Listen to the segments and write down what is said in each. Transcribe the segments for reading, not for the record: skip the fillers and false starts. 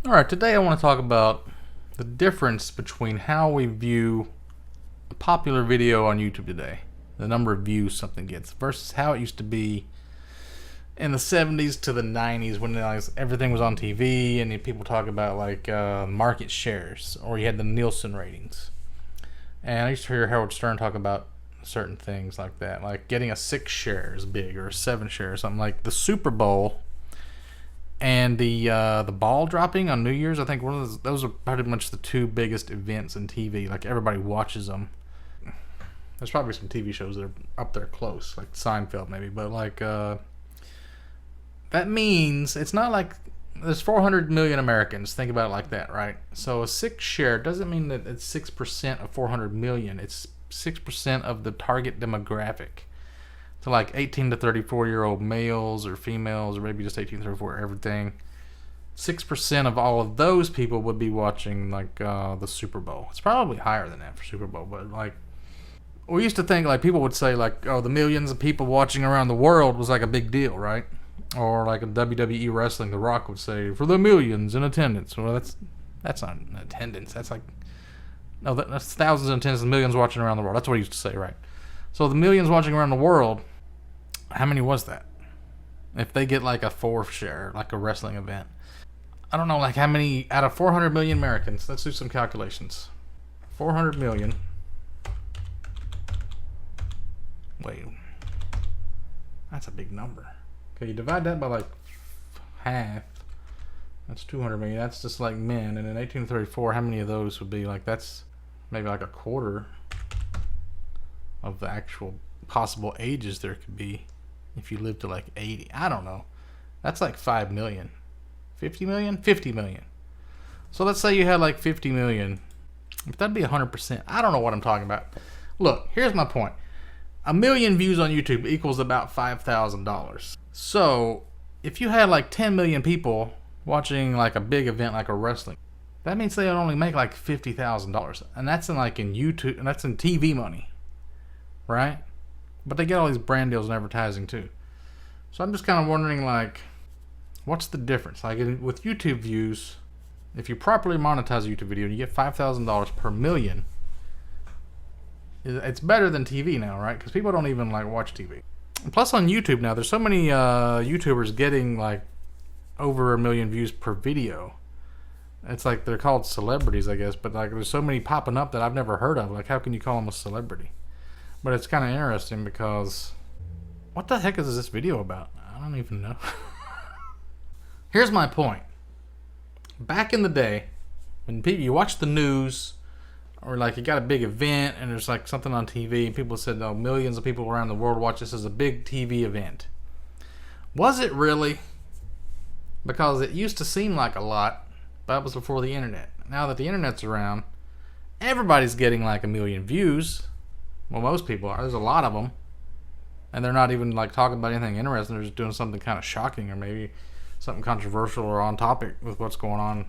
Alright, today I want to talk about the difference between how we view a popular video on YouTube today, the number of views something gets, versus how it used to be in the 70s to the 90s when everything was on TV and people talk about market shares, or you had the Nielsen ratings. And I used to hear Howard Stern talk about certain things like that, like getting a 6 share is big, or a 7 share, or something like the Super Bowl. And the ball dropping on New Year's, I think those are pretty much the two biggest events in TV. Like, everybody watches them. There's probably some TV shows that are up there close, like Seinfeld maybe. But that means it's not like there's 400 million Americans. Think about it like that, right? So a 6 share doesn't mean that it's 6% of 400 million. It's 6% of the target demographic. To like 18 to 34-year-old males or females, or maybe just 18 to 34, everything. 6% of all of those people would be watching the Super Bowl. It's probably higher than that for Super Bowl, but we used to think people would say the millions of people watching around the world was like a big deal, right? Or like a WWE wrestling, The Rock would say for the millions in attendance. Well, that's not attendance. That's that's thousands and tens of millions watching around the world. That's what he used to say, right? So the millions watching around the world. How many was that? If they get a 4th share, like a wrestling event, I don't know, how many out of 400 million Americans? Let's do some calculations. 400 million. Wait, that's a big number. Okay, you divide that by half. That's 200 million. That's just men. And in 1834, how many of those would be that's maybe a quarter of the actual possible ages there could be if you live to 80. I don't know. That's 5 million. 50 million? 50 million. So let's say you had 50 million. If that'd be 100%. I don't know what I'm talking about. Look, here's my point. 1 million views on YouTube equals about $5,000. So if you had 10 million people watching a big event like a wrestling, that means they would only make $50,000. And that's in YouTube, and that's in TV money. Right? But they get all these brand deals and advertising too. So I'm just kind of wondering, what's the difference? With YouTube views, if you properly monetize a YouTube video and you get $5,000 per million, it's better than TV now, right? Because people don't even watch TV. And plus on YouTube now, there's so many YouTubers getting over 1 million views per video. It's they're called celebrities, I guess, but there's so many popping up that I've never heard of. How can you call them a celebrity? But it's kind of interesting because what the heck is this video about? I don't even know. Here's my point. Back in the day, when you watch the news, or you got a big event and there's something on TV and people said, millions of people around the world watch this as a big TV event. Was it really? Because it used to seem like a lot, but that was before the internet. Now that the internet's around, everybody's getting 1 million views. Well, most people are. There's a lot of them. And they're not even talking about anything interesting. They're just doing something kind of shocking, or maybe something controversial or on topic with what's going on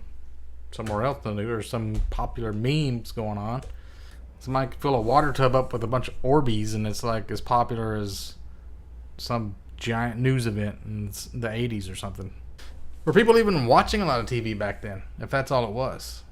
somewhere else in the news, or some popular memes going on. Somebody could fill a water tub up with a bunch of Orbeez and it's as popular as some giant news event in the 80s or something. Were people even watching a lot of TV back then, if that's all it was?